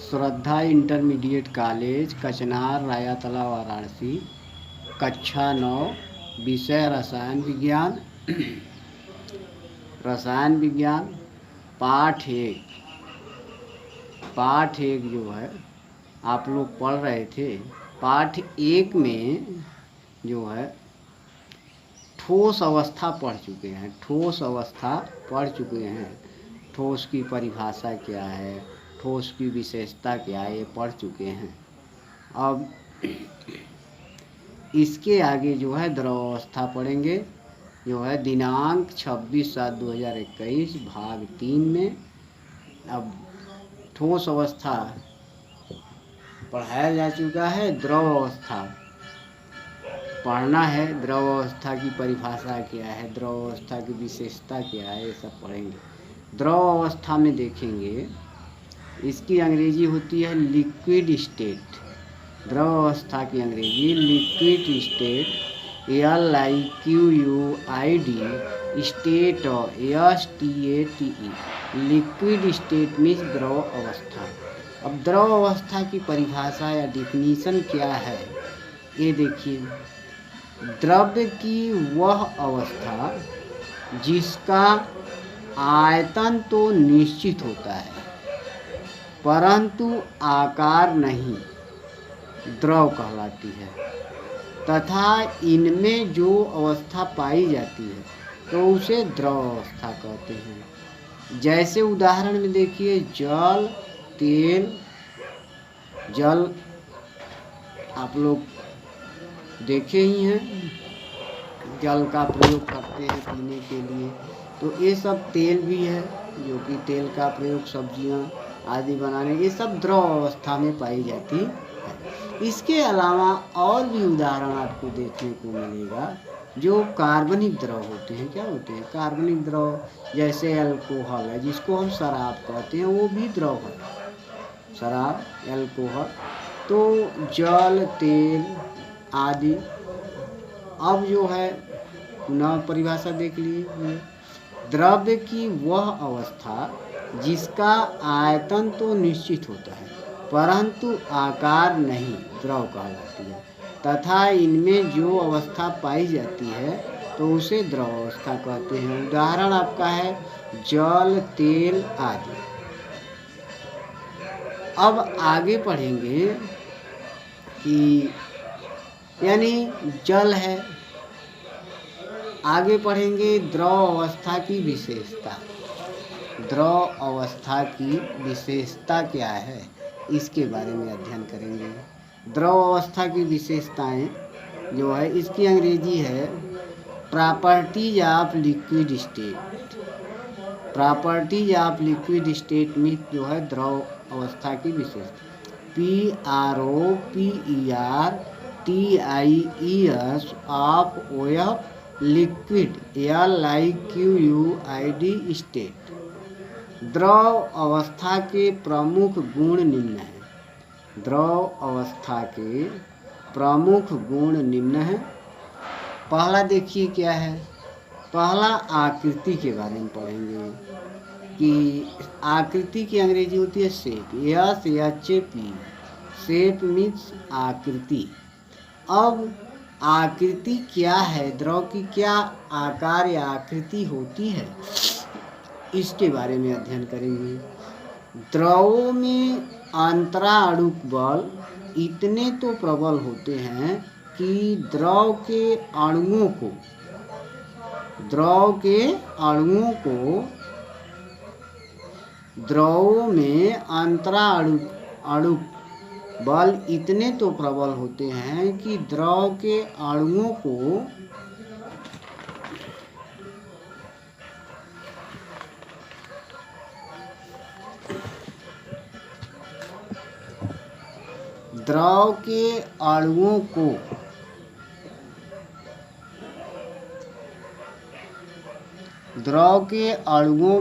श्रद्धा intermediate college, कचनार, रायातला, वाराणसी। कक्षा 9, विषय रसायन विज्ञान। रसायन विज्ञान पाठ एक जो है आप लोग पढ़ रहे थे। पाठ 1 में जो है ठोस अवस्था पढ़ चुके हैं। ठोस की परिभाषा क्या है, ठोस की विशेषता क्या है, ये पढ़ चुके हैं। अब इसके आगे जो है द्रव अवस्था पढ़ेंगे, जो है दिनांक 26/7/2021 भाग 3 में। अब ठोस अवस्था पढ़ाया जा चुका है, द्रव अवस्था पढ़ना है। द्रव अवस्था की परिभाषा क्या है, द्रव अवस्था की विशेषता क्या है, ये सब पढ़ेंगे। द्रव अवस्था में देखेंगे, इसकी अंग्रेजी होती है लिक्विड स्टेट। द्रव अवस्था की अंग्रेजी liquid state, LIQUID state, STATE। Liquid state means द्रव अवस्था। अब द्रव अवस्था की परिभाषा या डिफिनीशन क्या है, ये देखिए। द्रव्य की वह अवस्था जिसका आयतन तो निश्चित होता है परंतु आकार नहीं, द्रव कहलाती है। तथा इनमें जो अवस्था पाई जाती है तो उसे द्रव अवस्था कहते हैं। जैसे उदाहरण में देखिए, जल, तेल। जल आप लोग देखे ही हैं, जल का प्रयोग करते हैं पीने के लिए। तो ये सब तेल भी है, जो कि तेल का प्रयोग सब्जियां आदि बनाने, ये सब द्रव अवस्था में पाई जाती है। इसके अलावा और भी उदाहरण आपको देखने को मिलेगा जो कार्बनिक द्रव होते हैं। क्या होते हैं कार्बनिक द्रव? जैसे अल्कोहल है, जिसको हम शराब कहते हैं, वो भी द्रव है, शराब, अल्कोहल। तो जल, तेल आदि। अब जो है पुनः परिभाषा देख लीजिए। द्रव्य की वह अवस्था जिसका आयतन तो निश्चित होता है परंतु आकार नहीं, द्रव कहलाती है। तथा इनमें जो अवस्था पाई जाती है तो उसे द्रव अवस्था कहते हैं। उदाहरण आपका है जल, तेल आदि। अब आगे पढ़ेंगे कि यानी जल है। आगे पढ़ेंगे द्रव अवस्था की विशेषता। द्रव अवस्था की विशेषता क्या है, इसके बारे में अध्ययन करेंगे। द्रव अवस्था की विशेषताएं जो है, इसकी अंग्रेजी है properties of liquid state. Properties of liquid state में जो है द्रव अवस्था की विशेषता। PROPERTIES of OF liquid, LIQUID state. द्रव अवस्था के प्रमुख गुण निम्न हैं। द्रव अवस्था के प्रमुख गुण निम्न हैं। पहला देखिए क्या है। पहला आकृति के बारे में पढ़ेंगे कि आकृति की अंग्रेजी होती है शेप, SHAP। शेप मीन्स आकृति। अब आकृति क्या है, द्रव की क्या आकार या आकृति होती है, इसके बारे में अध्ययन करेंगे। द्रवों में अंतराणुक बल इतने तो प्रबल होते हैं कि द्रव द्रवों में अंतराणुक बल इतने तो प्रबल होते हैं कि द्रव के अणुओं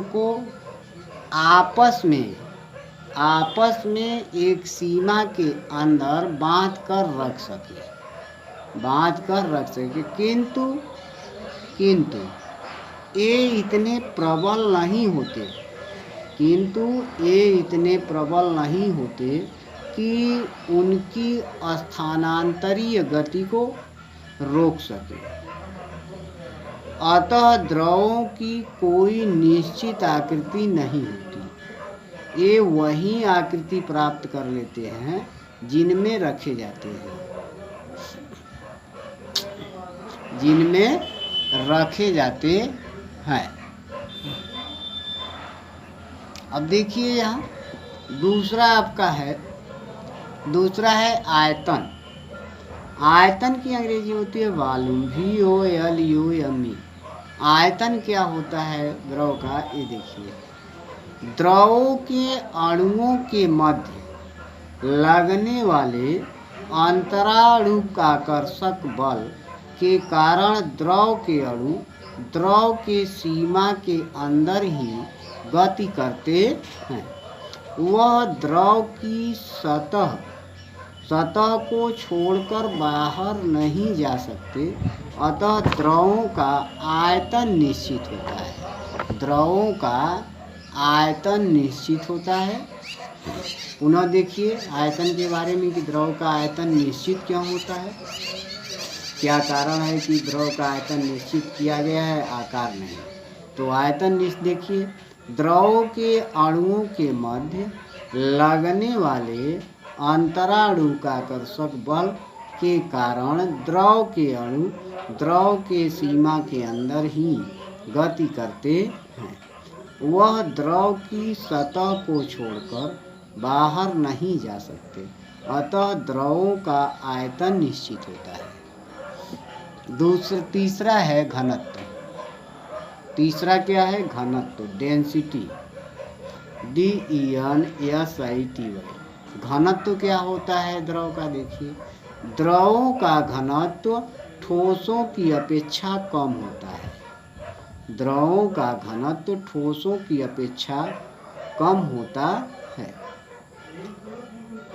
को आपस में एक सीमा के अंदर बांध कर रख सके। किंतु ये इतने प्रबल नहीं होते किंतु ये इतने प्रबल नहीं होते कि उनकी स्थानांतरीय गति को रोक सके। अतः द्रवों की कोई निश्चित आकृति नहीं होती, ये वही आकृति प्राप्त कर लेते हैं जिनमें रखे जाते हैं, जिनमें रखे जाते हैं। अब देखिए यहाँ दूसरा है आयतन। आयतन की अंग्रेजी होती है वॉल्यूम, VOLUME। आयतन क्या होता है द्रव का, ये देखिए, द्रवों के अणुओं के मध्य लगने वाले अंतराणुकाकर्षक बल के कारण द्रव के अणु द्रव के सीमा के अंदर ही गति करते हैं। वह द्रव की सतह को छोड़कर बाहर नहीं जा सकते, अतः द्रवों का आयतन निश्चित होता है। द्रवों का आयतन निश्चित होता है। पुनः देखिए आयतन के बारे में कि द्रव का आयतन निश्चित क्यों होता है, क्या कारण है कि द्रव का आयतन निश्चित किया गया है, आकार नहीं। तो आयतन देखिए, द्रव के अणुओं के मध्य लगने वाले अंतराणुकाकर्षक बल के कारण द्रव के अणु द्रव के सीमा के अंदर ही गति करते हैं। वह द्रव की सतह को छोड़कर बाहर नहीं जा सकते, अतः द्रवों का आयतन निश्चित होता है। तीसरा है घनत्व। तीसरा क्या है, घनत्व, डेंसिटी, DENSITY। घनत्व क्या होता है द्रव का, देखिए, द्रवों का घनत्व ठोसों की अपेक्षा कम होता है। द्रवों का घनत्व ठोसों की अपेक्षा कम होता है।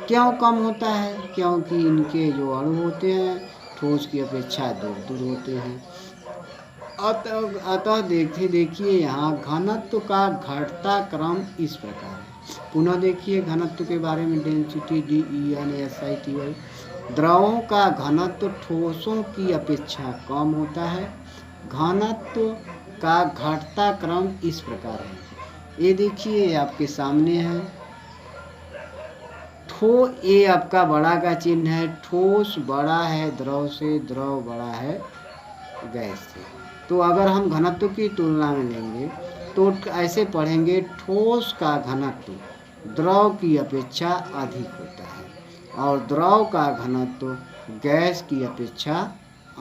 क्यों कम होता है, क्योंकि इनके जो अणु होते हैं ठोस की अपेक्षा दूर दूर होते हैं। अतः देखिए यहाँ घनत्व का घटता क्रम इस प्रकार है। पुनः देखिए घनत्व के बारे में, डेंसिटी, DENSITY। द्रवों का घनत्व ठोसों की अपेक्षा कम होता है। घनत्व का घटता क्रम इस प्रकार है। ये देखिए आपके सामने है, ये आपका बड़ा का चिन्ह है, ठोस बड़ा है द्रव से, द्रव बड़ा है गैस से। तो अगर हम घनत्व की तुलना में लेंगे तो ऐसे पढ़ेंगे, ठोस का घनत्व द्रव की अपेक्षा अधिक होता है और द्रव का घनत्व गैस की अपेक्षा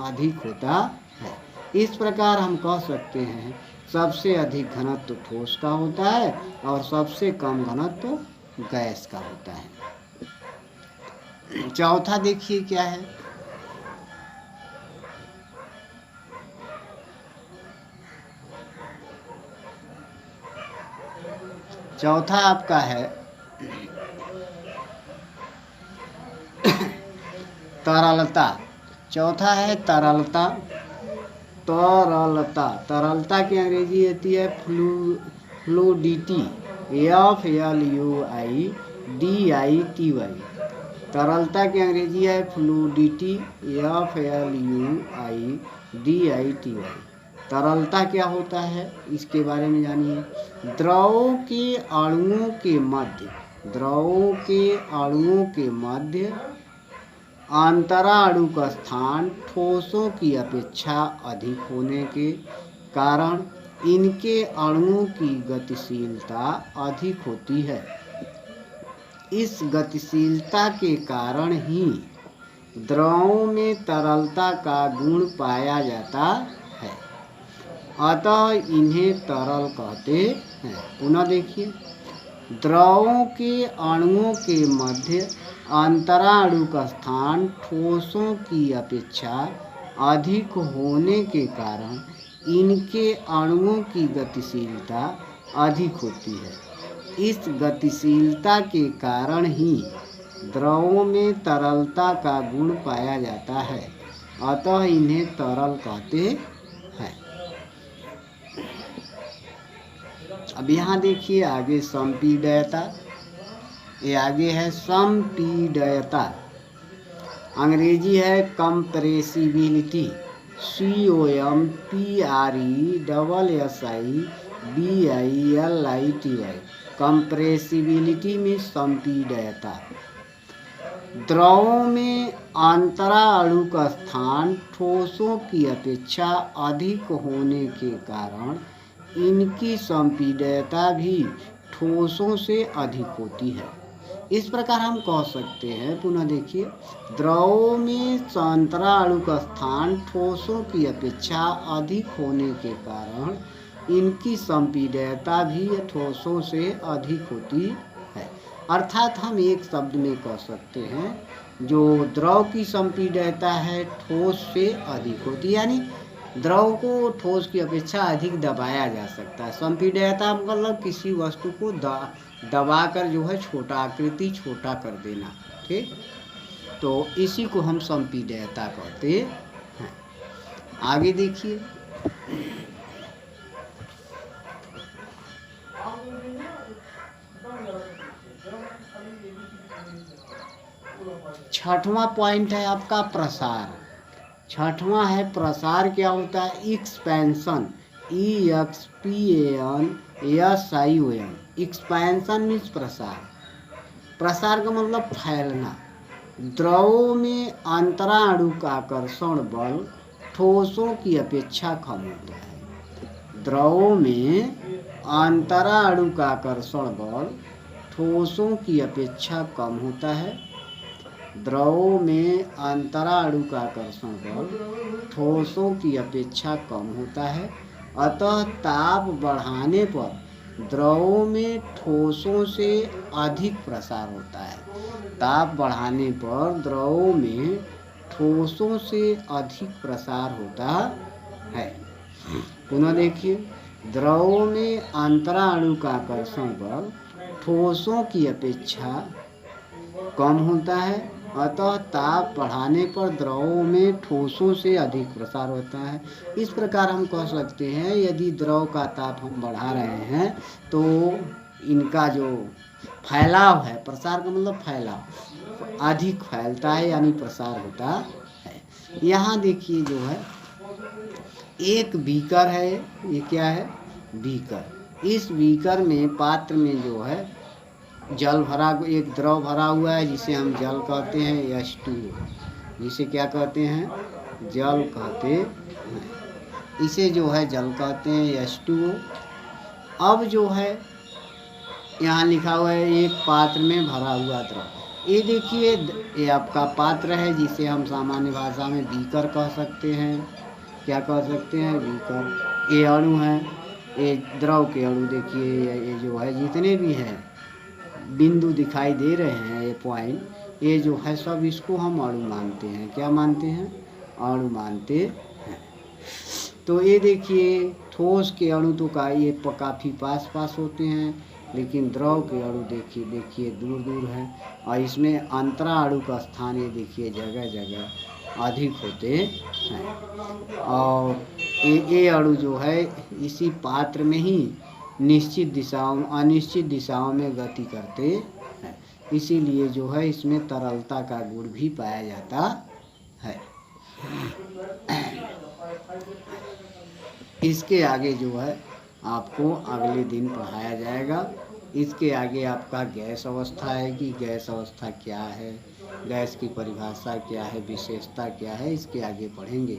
अधिक होता है। इस प्रकार हम कह सकते हैं सबसे अधिक घनत्व ठोस का होता है और सबसे कम घनत्व गैस का होता है। चौथा देखिए क्या है, चौथा आपका है तरलता। चौथा है तरलता। तरलता की अंग्रेजी होती है फ्लूइडिटी, FLUIDITY। तरलता की अंग्रेजी है फ्लूइडिटी, FLUIDITY। तरलता क्या होता है इसके बारे में जानिए। द्रवों के अणुओं के मध्य अंतराणु का स्थान ठोसों की अपेक्षा अधिक होने के कारण इनके अणुओं की गतिशीलता अधिक होती है। इस गतिशीलता के कारण ही द्रवों में तरलता का गुण पाया जाता है, अतः इन्हें तरल कहते हैं। पुनः देखिए, द्रवों के अणुओं के मध्य अंतराणु का स्थान ठोसों की अपेक्षा अधिक होने के कारण इनके अणुओं की गतिशीलता अधिक होती है। इस गतिशीलता के कारण ही द्रवों में तरलता का गुण पाया जाता है, अतः इन्हें तरल कहते हैं। अब यहाँ देखिए आगे संपीडयता, ये आगे है संपीडयता, अंग्रेजी है कंप्रेसिबिलिटी, COMPRESSIBILITI, कंप्रेसिबिलिटी में संपीडयता। द्रवों में अंतरा अणु का स्थान ठोसों की अपेक्षा अधिक होने के कारण इनकी संपीडयता भी ठोसों से अधिक होती है। इस प्रकार हम कह सकते हैं, पुनः देखिए, द्रवों में अंतरा अणु का स्थान ठोसों की अपेक्षा अधिक होने के कारण इनकी संपीडयता भी ठोसों से अधिक होती है। अर्थात हम एक शब्द में कह सकते हैं, जो द्रव की संपीडयता है ठोस से अधिक होती है, यानी द्रव को ठोस की अपेक्षा अधिक दबाया जा सकता है। संपीडयता मतलब किसी वस्तु को दबाकर जो है छोटा, आकृति छोटा कर देना, ठीक। तो इसी को हम संपीडयता कहते हैं। आगे देखिए, छठवां पॉइंट है आपका प्रसार। छठवां है प्रसार। क्या होता है? एक्सपेंशन, EXPANSION, एक्सपेंशन मीन्स प्रसार। प्रसार का मतलब फैलना। द्रवों में अंतरा अणु का आकर्षण बल ठोसों की अपेक्षा कम होता है। द्रवों में अंतरा अणु का आकर्षण बल ठोसों की अपेक्षा कम होता है। द्रवों में अंतरा अणु का आकर्षण बल ठोसों की अपेक्षा कम होता है। अतः ताप बढ़ाने पर द्रवों में ठोसों से अधिक प्रसार होता है। ताप बढ़ाने पर द्रवों में ठोसों से अधिक प्रसार होता है। पुनः देखिए, द्रवों में अंतरा अणु का आकर्षण बल ठोसों की अपेक्षा कम होता है। अतः ताप बढ़ाने पर द्रवों में ठोसों से अधिक प्रसार होता है। इस प्रकार हम कह सकते हैं, यदि द्रव का ताप हम बढ़ा रहे हैं तो इनका जो फैलाव है, प्रसार का मतलब फैलाव, अधिक फैलता है, यानी प्रसार होता है। यहाँ देखिए जो है एक बीकर है, ये क्या है? बीकर। इस बीकर में, पात्र में जो है जल भरा, एक द्रव भरा हुआ है जिसे हम जल कहते हैं, H2O, जिसे क्या कहते हैं? जल कहते हैं। इसे जो है जल कहते हैं, H2O। अब जो है यहाँ लिखा हुआ है एक पात्र में भरा हुआ द्रव। ये देखिए, ये आपका पात्र है जिसे हम सामान्य भाषा में बीकर कह सकते हैं। क्या कह सकते हैं? बीकर। ये अणु है, ये द्रव के अणु देखिए, ये जो है जितने भी हैं बिंदु दिखाई दे रहे हैं, ये पॉइंट, ये जो है सब इसको हम अणु मानते हैं। क्या मानते हैं? अणु मानते हैं। तो ये देखिए, ठोस के अणु तो ये काफ़ी पास पास होते हैं, लेकिन द्रव के अणु देखिए दूर दूर है। और इसमें अंतरा अणु का स्थान ये देखिए जगह जगह अधिक होते हैं। और ये अणु जो है इसी पात्र में ही निश्चित दिशाओं, अनिश्चित दिशाओं में गति करते हैं। इसीलिए जो है इसमें तरलता का गुण भी पाया जाता है। इसके आगे जो है आपको अगले दिन पढ़ाया जाएगा। इसके आगे आपका गैस अवस्था है कि गैस अवस्था क्या है, गैस की परिभाषा क्या है, विशेषता क्या है, इसके आगे पढ़ेंगे।